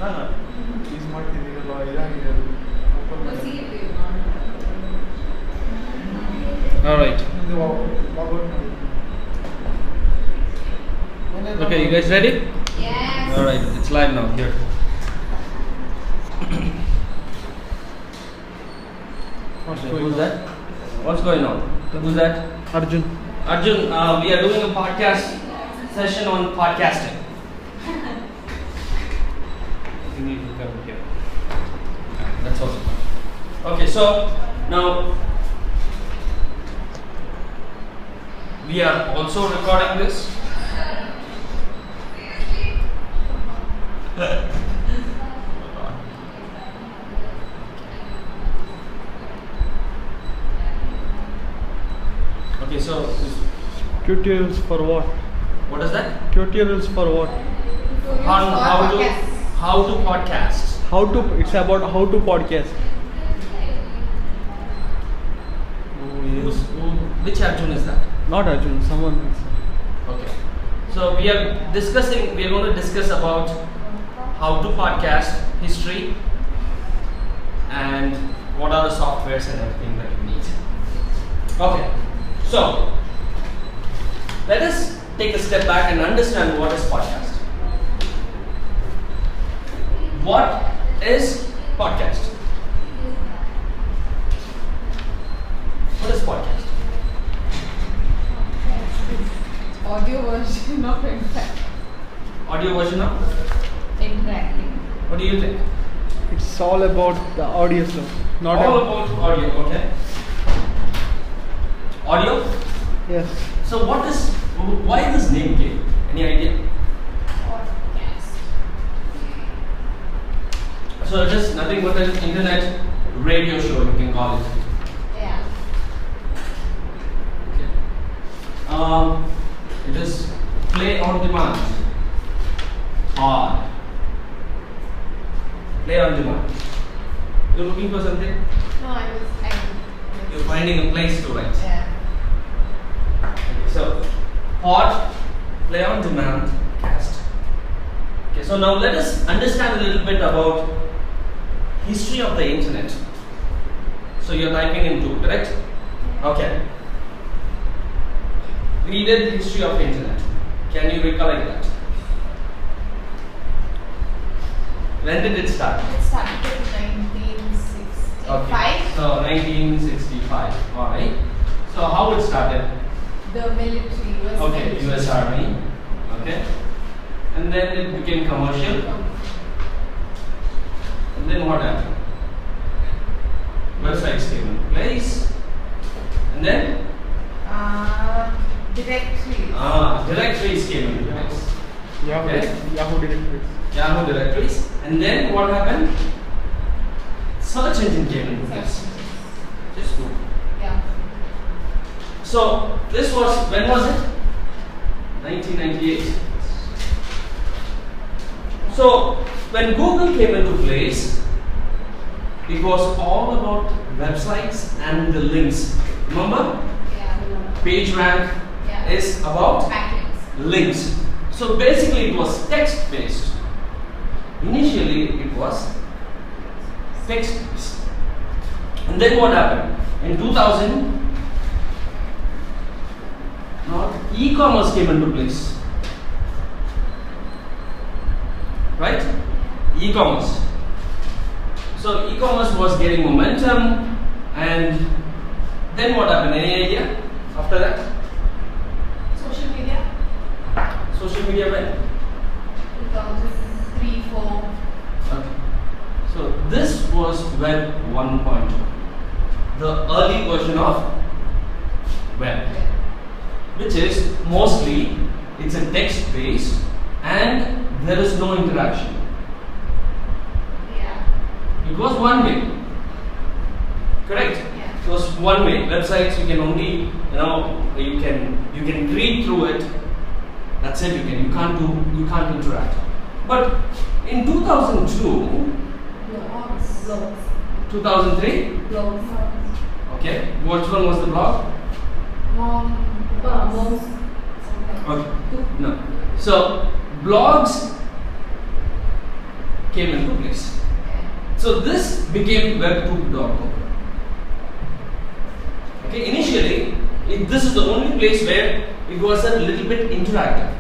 Use ಮಾಡ್ತಿದ್ದೀವಿ ಇದಾಗಿದೆ ಅದು Alright. Okay, you guys ready? Yes. Alright, it's live now. Here. Who's that? What's going on? Who's that? Arjun. Arjun, we are doing a podcast session on podcasting. You need to come here. That's also fine. Okay, so now we are also recording this. Okay, so Tutorials for what? what is that? Tutorials for what? How to podcast. It's about how to podcast. Which Arjun is that? Not Arjun, someone else. Okay. So we are going to discuss about how to podcast, history, and what are the softwares and everything that you need. Okay. So let us take a step back and understand what is podcast. What is podcast? What is podcast? Audio version of interacting. Audio version of? Interacting. What do you think? It's all about the audio stuff. Not All about audio, okay. Audio? Yes. So why this name came? Any idea? Podcast. So it is nothing but an internet radio show, you can call it. Yeah. Okay. It is play on demand. Or play on demand. You're looking for something? No, You're finding a place to write. Yeah. So, pod, play on demand, cast. Okay, so now let us understand a little bit about history of the internet. So you're typing into, correct? Okay. We did history of internet. Can you recollect that? When did it start? It started in 1965. Okay. So 1965. Alright. So how it started? The military was Okay, US Army. Okay. And then it became commercial. And then what happened? Websites came into place. And then? Directories. Directories came into place. Okay. Yahoo directories. Yahoo directories. And then what happened? Search engine came into place. Just Google. Yeah. So this was, when was it? 1998. So when Google came into place, it was all about websites and the links. Remember? Yeah. PageRank Yeah. is about Backlinks. links. So basically it was text based. Initially it was text based. And then what happened? In 2000, e-commerce came into place. Right? E-commerce. So e-commerce was getting momentum, and then what happened? Any idea after that? Social media. Social media when? 2003, 4. Okay. So this was Web 1.2, the early version of web, which is mostly it's a text based and there is no interaction. Yeah. It was one way. Correct? Yeah. It was one way. Websites you can only, you can read through it. That's it. You can't interact. But in 2002, Blogs. 2003, Blogs. okay. Which one was the blog? Blogs. Okay. No. So blogs came into place. So this became Web 2.0. Okay, initially, this is the only place where it was a little bit interactive.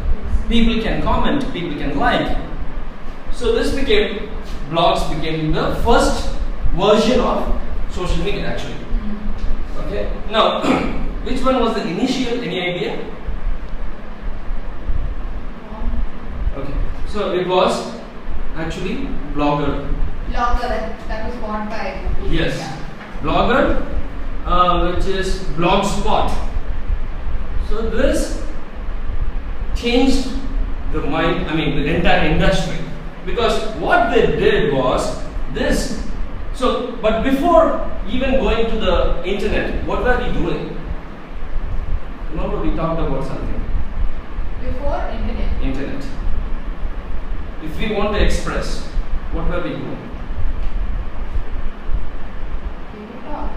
People can comment, people can like. So this became, blogs became the first version of social media actually. Okay, now which one was the initial, any idea? Okay, so it was actually Blogger. Blogger, that was bought by. Yes, Yeah. Blogger, which is Blogspot. So this changed the the entire industry, because what they did was this. So, but before even going to the internet, what were we doing? Remember, we talked about something. Before internet. Internet. If we want to express, what were we doing? People talk.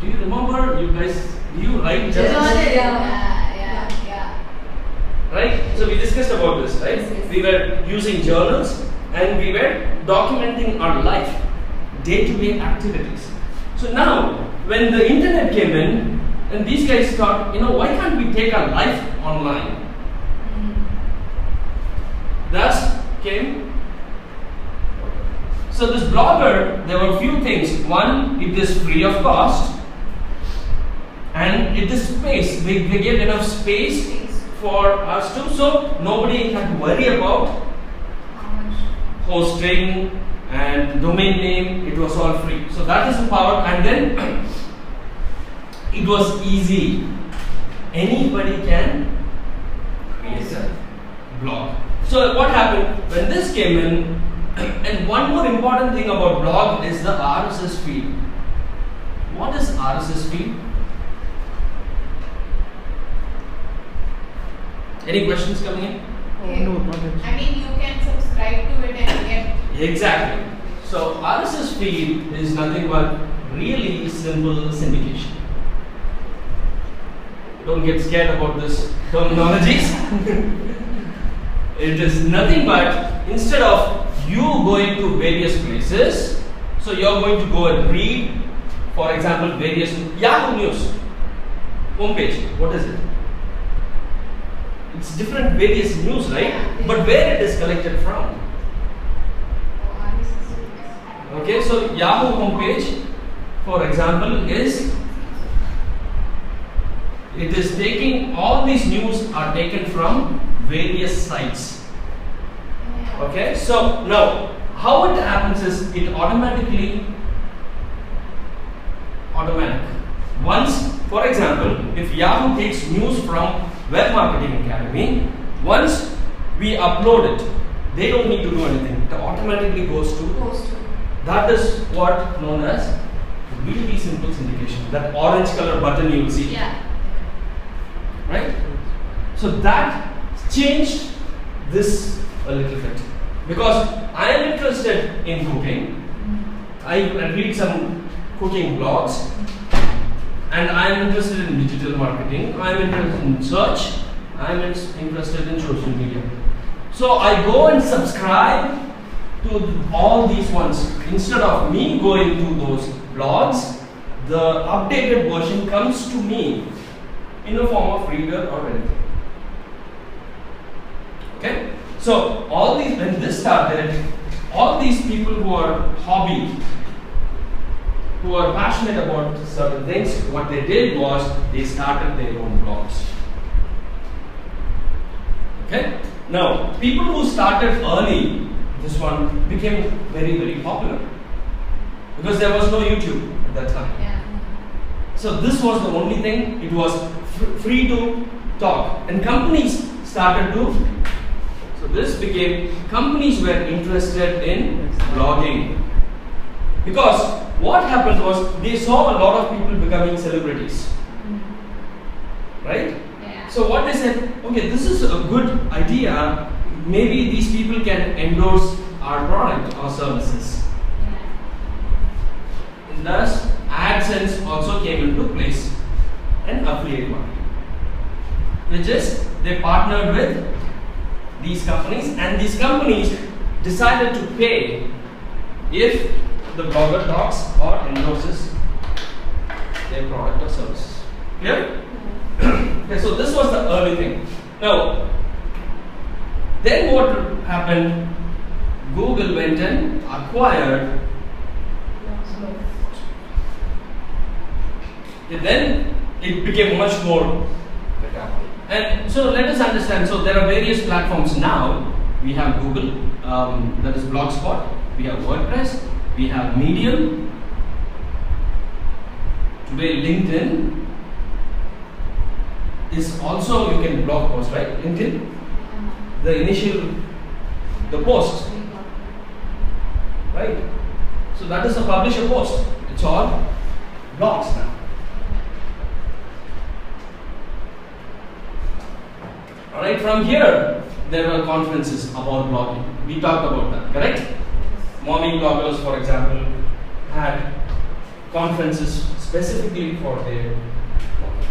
Do you remember? You guys, do you write journals? Yeah. Right? So we discussed about this, right? Yes. We were using journals and we were documenting our life, day-to-day activities. So now, when the internet came in, and these guys thought, why can't we take our life online? Thus came. So this Blogger, there were a few things. One, it is free of cost, and it is space. They gave enough space for us to, so nobody had to worry about How much? hosting and domain name. It was all free. So that is the power. And then it was easy. Anybody can create a blog. So what happened when this came in? And one more important thing about blog is the RSS feed. What is RSS feed? Any questions coming in? Oh, no, not actually. I mean, you can subscribe to it and get. Exactly. So RSS feed is nothing but really simple syndication. Don't get scared about this terminologies. It is nothing but, instead of you going to various places, so you're going to go and read, for example, various Yahoo News homepage. What is it? It's different various news, right? But where it is collected from? Okay, so Yahoo homepage, for example, is, it is taking, all these news are taken from various sites. Okay, so now how it happens is it automatic. Once, for example, if Yahoo takes news from Web Marketing Academy, once we upload it, they don't need to do anything. It automatically goes to. That is what known as really simple syndication. That orange color button you will see. Yeah. Right? So that changed this a little bit, because I am interested in cooking. I read some cooking blogs, and I am interested in digital marketing. I am interested in search. I am interested in social media. So I go and subscribe to all these ones. Instead of me going to those blogs, the updated version comes to me in the form of reader or anything. Okay? So all these, when this started, all these people who are hobby, who are passionate about certain things, what they did was they started their own blogs. Okay? Now, people who started early, this one became very, very popular, because there was no YouTube at that time. Yeah. So this was the only thing. It was free to talk, and companies started to. So this became, companies were interested in blogging, because what happened was they saw a lot of people becoming celebrities, right? Yeah. So what they said, okay, this is a good idea. Maybe these people can endorse our product or services. And thus, AdSense also came into place, and affiliate marketing, which is they partnered with these companies, and these companies decided to pay if the blogger talks or endorses their product or services. Clear? Okay, so this was the early thing. Now, then what happened? Google went and acquired. Okay, then it became much more better. And so let us understand. So there are various platforms now. We have Google, that is Blogspot. We have WordPress. We have Medium. Today, LinkedIn is also, you can blog post, right? LinkedIn, the post, right? So that is a publisher post. It's all blogs now. Alright, from here, there were conferences about blogging. We talked about that, correct? Mommy bloggers, for example, had conferences specifically for their blogging.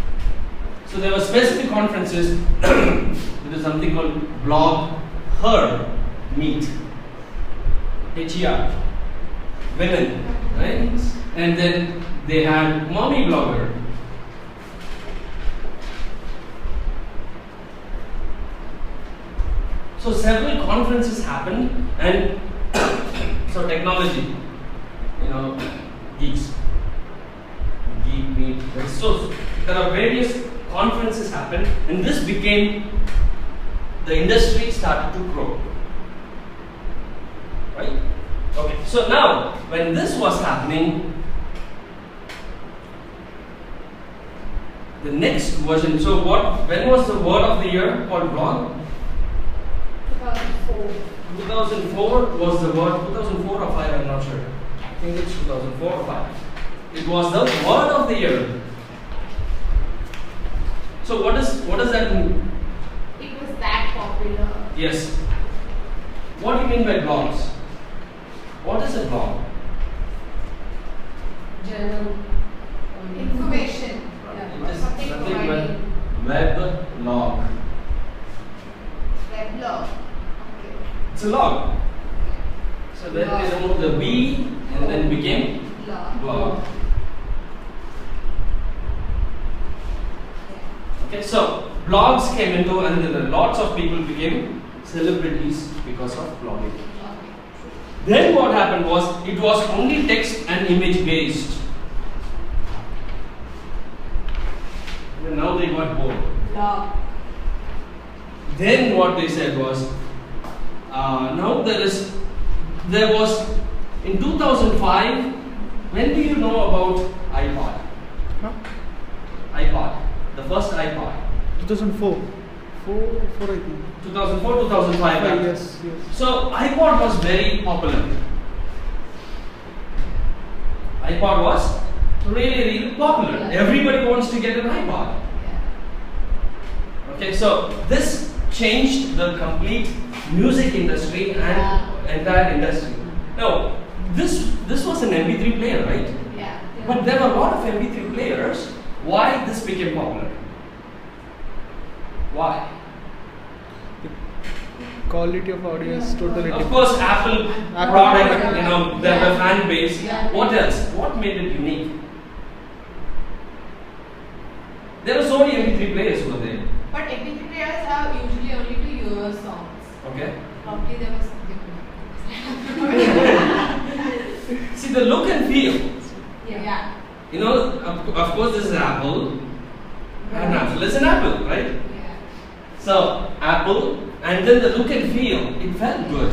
So there were specific conferences. There is something called Blog Her Meet. HER. Women, right? And then they had Mommy Blogger. So several conferences happened, and so technology, geeks, geek meet. So there are various conferences happened, and this became, the industry started to grow. Right? Okay. So now, when this was happening, the next version. So when was the word of the year called blog? 2004. 2004 was the word, 2004 or 5, I'm not sure. I think it's 2004 or 5. It was the word of the year. So what does that mean? It was that popular. Yes. What do you mean by blogs? What is a blog? Journal. Information. It is Something nothing but providing. web log. Weblog. Okay. It's a log. So then they removed the B and then became blog. Okay, so blogs came into, and then lots of people became celebrities because of blogging. Then what happened was, it was only text and image based. And now they got bored. Blog. Then what they said was, now there was in 2005. When do you know about iPod? Huh? iPod, the first iPod. 2004. 4 I think. 2004, 2005. Right? Yes. So iPod was very popular. iPod was really popular. Everybody wants to get an iPod. Okay, so this changed the complete music industry and entire industry. Now, this was an MP3 player, right? Yeah. But there were a lot of MP3 players. Why this became popular? Why? The quality of audio is totally Of different. course, Apple product, their fan base. Yeah. What else? What made it unique? There were so many MP3 players over there. But MP3 players are usually only to your songs. Okay. Probably there was something. See the look and feel. Yeah. Of course, this is Apple. And Apple is an Apple, right? Yeah. So Apple, and then the look and feel, it felt good.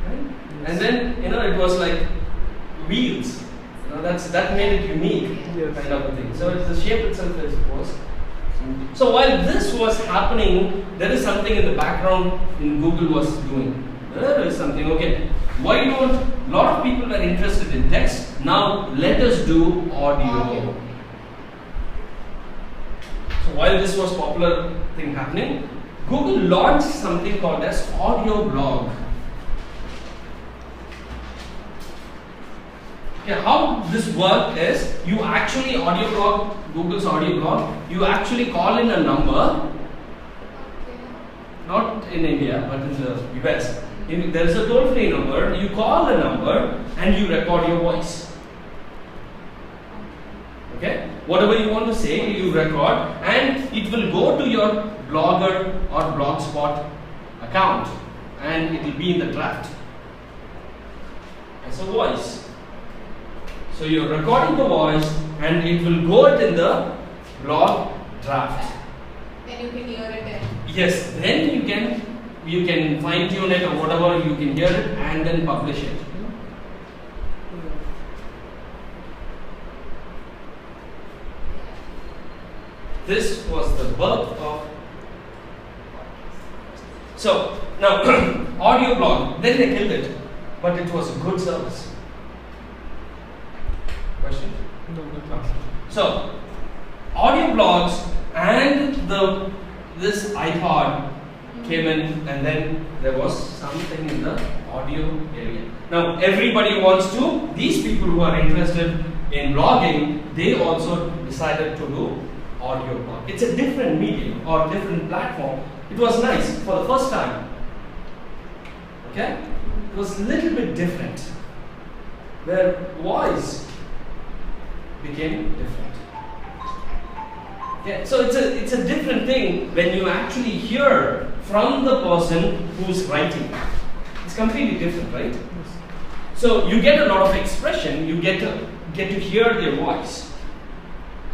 Right? And then it was like wheels. That made it unique, Yes. kind of a thing. So the shape itself was. So while this was happening, there is something in the background in Google was doing. There is something. Okay, why don't a lot of people were interested in text? Now let us do audio. So while this was popular thing happening, Google launched something called as audio blog. Okay, how this worked is, you actually audio blog, Google's audio blog, you actually call in a number, not in India, but in the US, there is a toll-free number. You call the number and you record your voice. Okay? Whatever you want to say, you record, and it will go to your Blogger or Blogspot account, and it will be in the draft as a voice. So you're recording the voice, and it will go in the blog draft. Then you can hear it in. Yes, then you can fine tune it or whatever, you can hear it and then publish it. This was the birth of. So now audio blog, then they killed it, but it was a good service. Question? No, good. So audio blogs and this iPod came in, and then there was something in the audio area. Now everybody wants to, these people who are interested in blogging, they also decided to do audio blog. It's a different medium or different platform. It was nice for the first time. Okay? It was a little bit different, where voice became different. Yeah, so it's a different thing when you actually hear from the person who's writing. It's completely different, right? So you get a lot of expression, you get to hear their voice.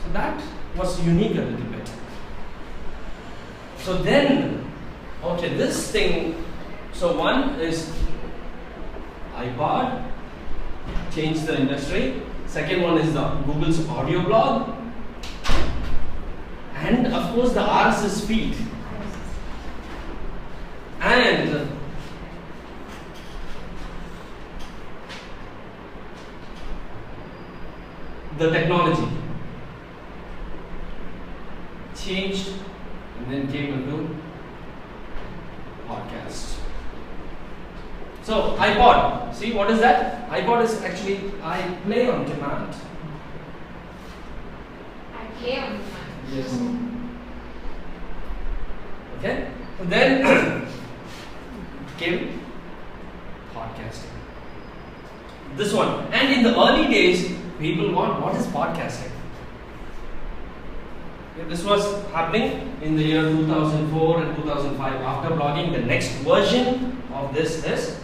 So that was unique a little bit. So then, okay, this thing, so one is iPod, changed the industry. Second one is the Google's audio blog. And of course the RSS feed. And the technology changed and then came into podcast. So iPod, see what is that? iPod is actually I play on demand. I play on demand. Yes. Okay. So then came podcasting. This one. And in the early days, people want, what is podcasting? Okay, this was happening in the year 2004 and 2005. After blogging, the next version of this is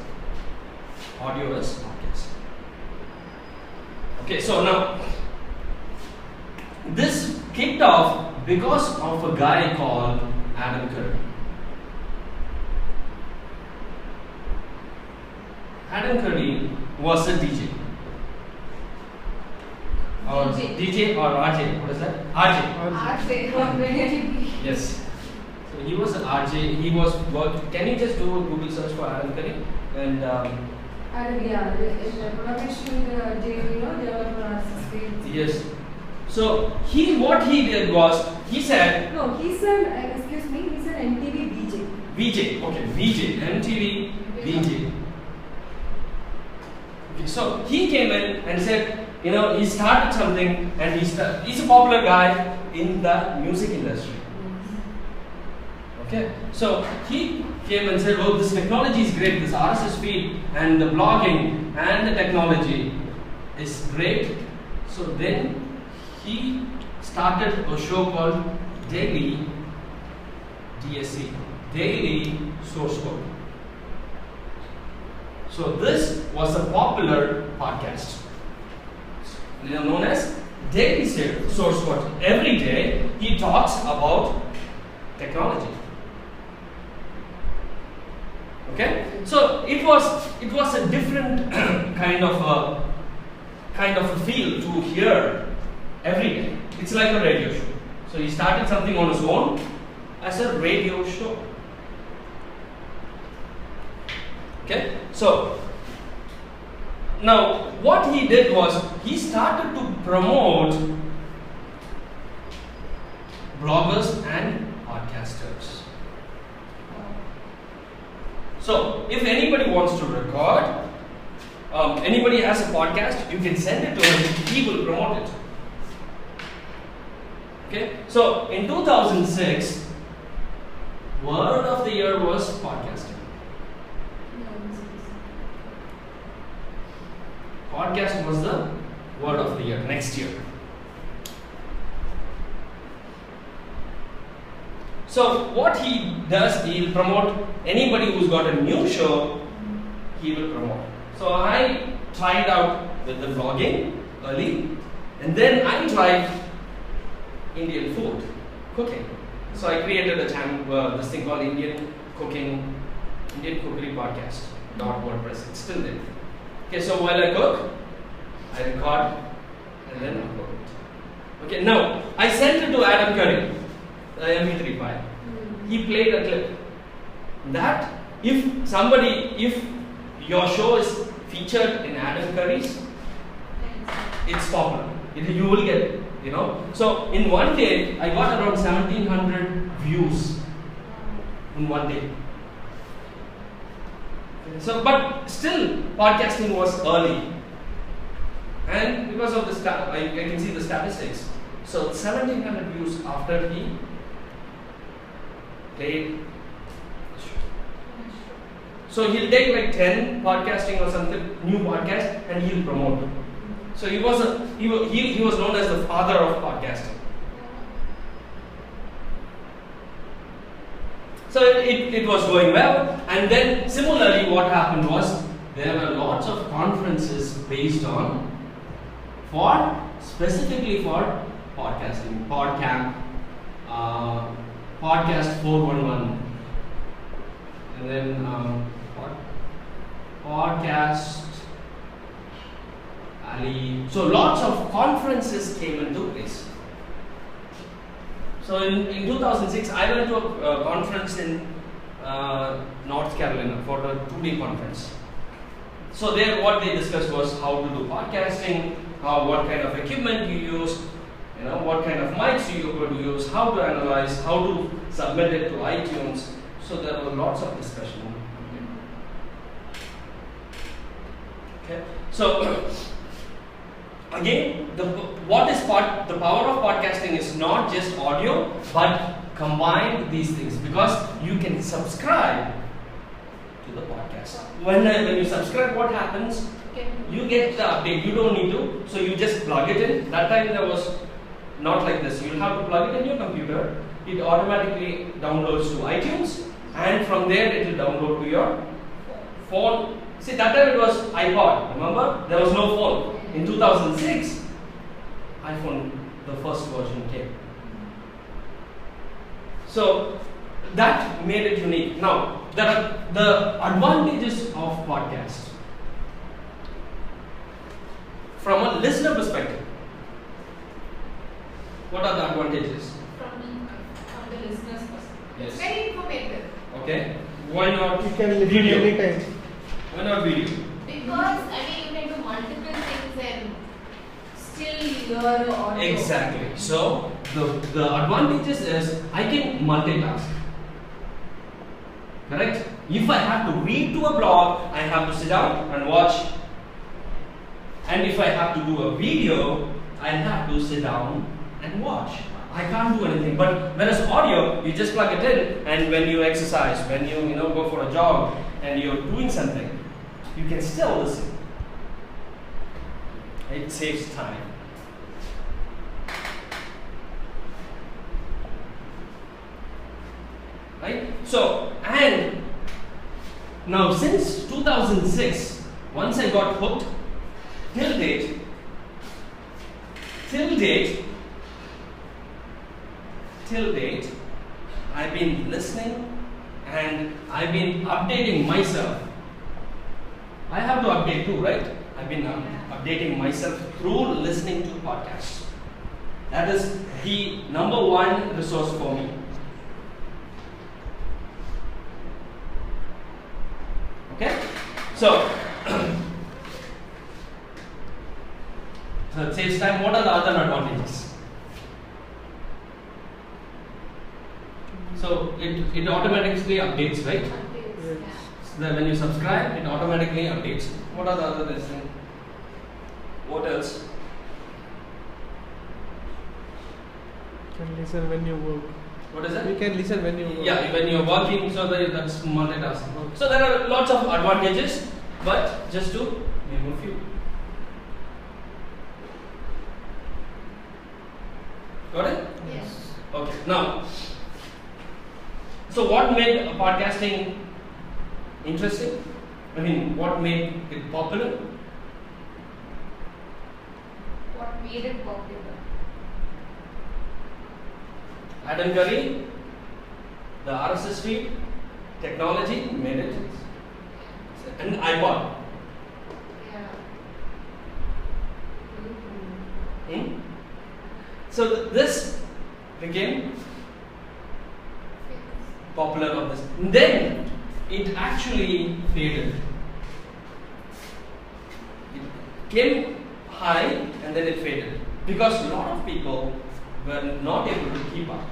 audio as podcast. Okay, so now this kicked off because of a guy called Adam Curry. Adam Curry was a DJ. Or DJ or RJ, what is that? RJ. Yes. So he was an RJ, he was work. Can you just do a Google search for Adam Curry? And yes. So what he did was, he said, no, he's an excuse me, he's an MTV VJ. VJ, okay, VJ, MTV VJ. Okay, so he came in and said, he started something, and he's a popular guy in the music industry. Okay, so he came and said, oh, this technology is great, this RSS feed and the blogging and the technology is great. So then he started a show called Daily DSC, Daily Source Code. So this was a popular podcast, known as Daily Source Code. Every day he talks about technology. Okay, so it was a different kind of a feel to hear every day. It's like a radio show. So he started something on his own as a radio show. Okay, so now what he did was he started to promote bloggers and podcasters. So if anybody wants to record, anybody has a podcast, you can send it to him, he will promote it. Okay, so in 2006, Word of the year was podcasting. Podcast was the word of the year next year. So what he does, he'll promote anybody who's got a new show, he will promote. So I tried out with the vlogging early, and then I tried Indian food, cooking. So I created a channel, this thing called Indian Cookery Podcast .wordpress. It's still there. Okay, so while I cook, I record and then upload it. Okay, now I sent it to Adam Curry, the MP3 file. He played a clip. That if your show is featured in Adam Curry's, it's popular. You will get it, you know. So in one day, I got around 1,700 views in one day. So, but still, podcasting was early, and because of the I can see the statistics. So 1,700 views after he played. So he'll take like 10 podcasting or something, new podcast, and he'll promote it. So he was known as the father of podcasting. So it was going well, and then similarly what happened was there were lots of conferences based on specifically for podcasting, PodCamp, Podcast 411, and then Podcast Ali. So lots of conferences came into place. So in 2006, I went to a conference in North Carolina for a 2-day conference. So there what they discussed was how to do podcasting, what kind of equipment you use, you know, what kind of mics you could use, how to analyze, how to submit it to iTunes. So there were lots of discussion. Okay. So again, the power of podcasting is not just audio, but combine these things, because you can subscribe to the podcast. When you subscribe, what happens? You get the update. You don't need to, so you just plug it in. That time there was not like this. You'll have to plug it in your computer. It automatically downloads to iTunes, and from there it will download to your phone. See, that time it was iPod. Remember, there was no phone. In 2006, iPhone, the first version came. So that made it unique. Now, there are the advantages of podcast. From a listener perspective, what are the advantages? From the listener's perspective. Yes. It's very informative. Okay. Why not You can listen video? anytime. Why not video? Because you can do multiple things and still hear audio. Exactly. So the advantages is I can multitask. Correct? If I have to read to a blog, I have to sit down and watch. And if I have to do a video, I have to sit down and watch. I can't do anything. But whereas audio, you just plug it in, and when you exercise, when you go for a jog, and you're doing something, you can still listen. It saves time. Right? So, and now since 2006, once I got hooked, till date, I've been listening and I've been updating myself. I have to update too, right? I've been updating myself through listening to podcasts. That is the number one resource for me. Okay? So it saves time. What are the other advantages? So it automatically updates, right? So then when you subscribe, it automatically updates. What are the other things? What else? Can listen when you work. What is that? You can listen when you. Yeah, when you're working, so that's multitasking. Okay. So there are lots of advantages, but just to name a few. Got it? Yes. Okay. Now, so what made podcasting interesting? I mean, what made it popular? What made it popular? Adam Curry, the RSS feed, technology made it, and iPod. Yeah. Hmm? So this became popular on this. Then it actually faded. It came high and then it faded because a lot of people were not able to keep up.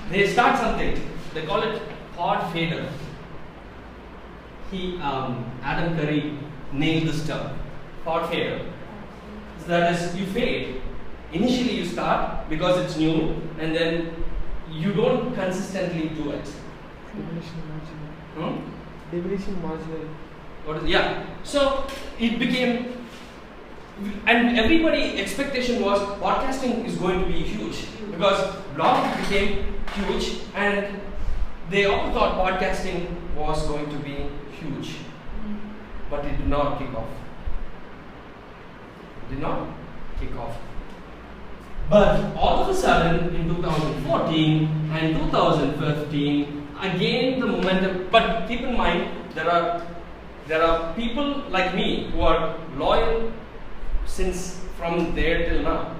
They start something, they call it pod fader. Adam Curry nailed this term, pod fader. So that is, you fade. Initially you start because it's new and then you don't consistently do it. Diminishing marginal. Hmm? Diminishing marginal. What is, yeah. So it became, and everybody expectation was podcasting is going to be huge because blog became huge and they all thought podcasting was going to be huge, but it did not kick off. Did not kick off. But all of a sudden in 2014 and 2015, again the momentum. But keep in mind there are people like me who are loyal since from there till now,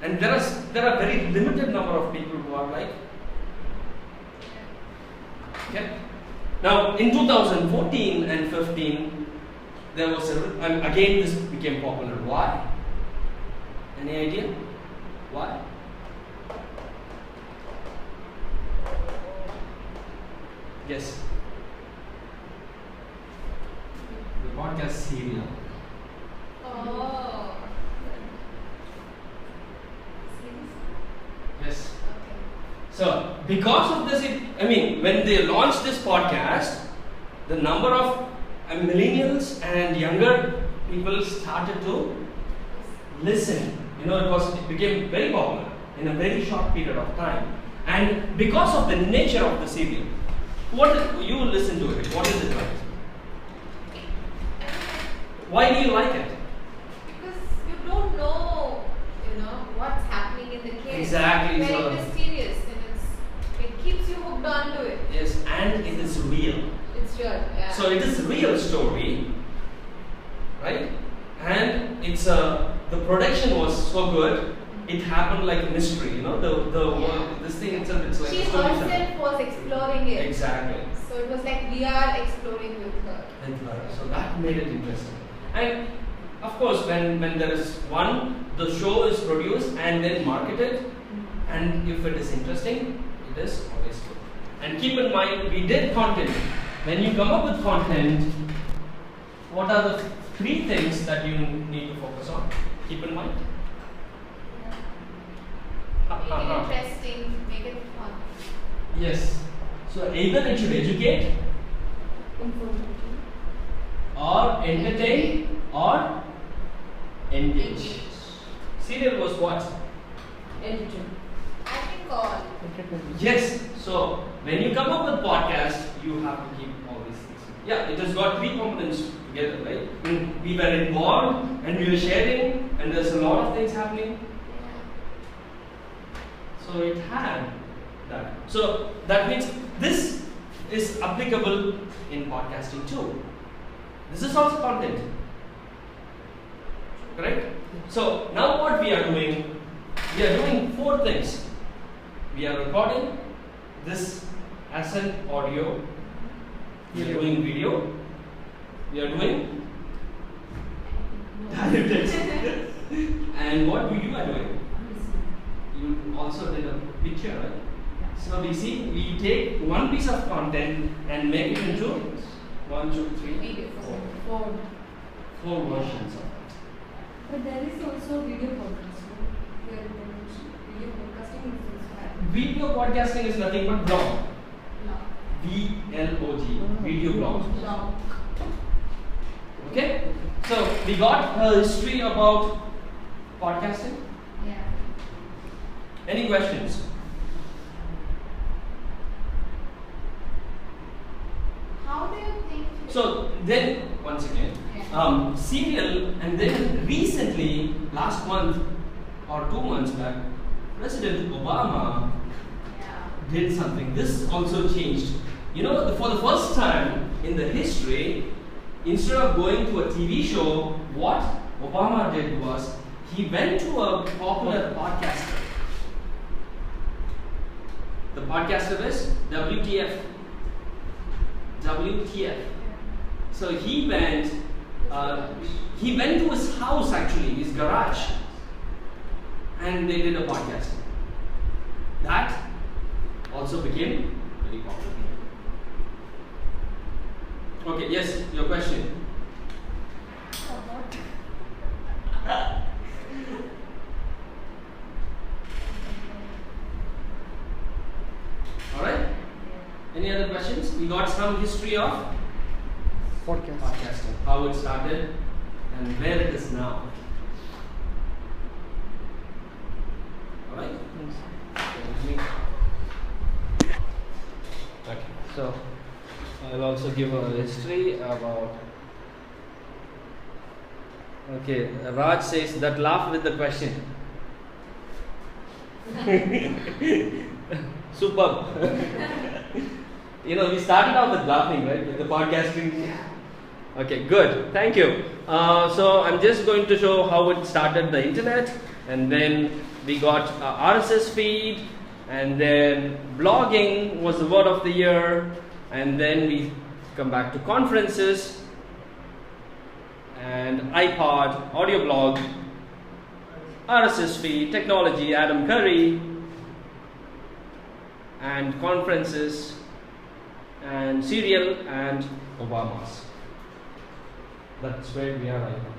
and there are very limited number of people who are like. Okay. Now in 2014 and 15, there was again this became popular. Why? Any idea? Why? Yes. The podcast serial. Oh. Yes. Okay. So because of this, when they launched this podcast, the number of millennials and younger people started to listen. It became very popular in a very short period of time. And because of the nature of the serial, you listen to it, what is it like? Why do you like it? Because you don't know, what's happening in the case. Exactly, Very so- mysterious, and it keeps you hooked onto it. Yes, and it is real. It's real, yeah. So it is a real story, right? And it's the production was so good. It happened like a mystery, this thing itself. It's like She a storytelling. herself was exploring it. Exactly. So it was like we are exploring with her. So that made it interesting. And of course, when there is the show is produced and then marketed, and if it is interesting, it is always good. And keep in mind, we did content. When you come up with content, what are the 3 things that you need to focus on? Keep in mind. Make it interesting, make it fun. Yes. So either it should educate, Informative. or entertain, or engage. Serial was what? Editor. I think all. Entertainment. Yes. So when you come up with podcast, you have to keep all these things. Yeah, it has got 3 components together, right? We were involved and we were sharing, and there's a lot of things happening. So it had that. So that means this is applicable in podcasting too. This is also content. Correct? So now what we are doing 4 things. We are recording this as an audio. We are doing video. We are doing text. And what you are doing? You also did a picture, right? So we take one piece of content and make it into 1, 2, 3, Video. 4 versions of it. But there is also video podcast. No? Video podcasting is also happening. video podcasting is nothing but blog. No. VLOG, video blog. No. Okay? So we got a history about podcasting. Yeah. Any questions? How do you think? So then, once again, Yeah. serial, and then recently, last month or 2 months back, President Obama Yeah. did something. This also changed. You know, for the first time in the history, instead of going to a TV show, what Obama did was he went to a popular podcaster. The podcaster is WTF. WTF. So he went to his house, actually, his garage, and they did a podcast. That also became very popular. Okay, yes, your question. Alright? Any other questions? We got some history of Podcast. podcasting, how it started and where it is now. Alright? Okay, so I'll also give a history about. Okay, Raj says that laugh with the question. Superb. You know, we started off with laughing, right? With the podcasting. Okay, good. Thank you. So I'm just going to show how it started the internet, and then we got RSS feed, and then blogging was the word of the year, and then we come back to conferences and iPod, audio blog, RSS feed, technology, Adam Curry, and conferences, and serial, and Obamas. That's where we are right now.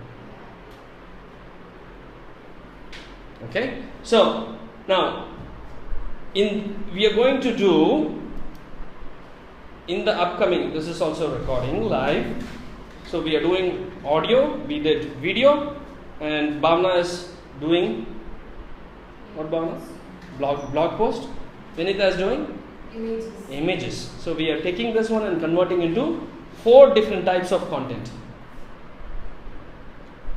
Okay, so now we are going to do in the upcoming. This is also recording live. So we are doing audio. We did video, and Bhavna is doing what? Bhavna? Blog post. Vinita is doing images. So we are taking this one and converting into 4 different types of content.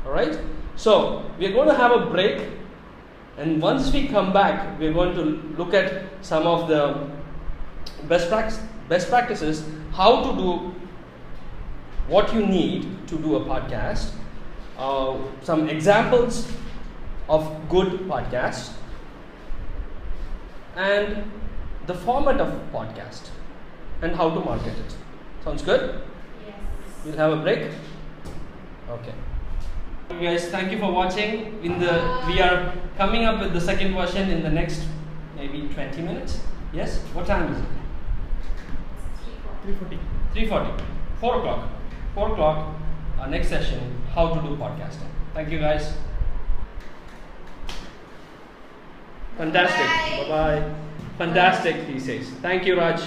Alright, so we are going to have a break, and once we come back, we are going to look at some of the best practices, how to do what you need to do a podcast, some examples of good podcasts, and the format of podcast, and how to market it. Sounds good? Yes. We'll have a break. Okay. You guys, thank you for watching. We are coming up with the second version in the next maybe 20 minutes. Yes? What time is it? 340. 3:40. 4 o'clock. 4 o'clock. Our next session, how to do podcasting. Thank you guys. Fantastic. Bye. Bye-bye. Fantastic, he says. Thank you, Raj.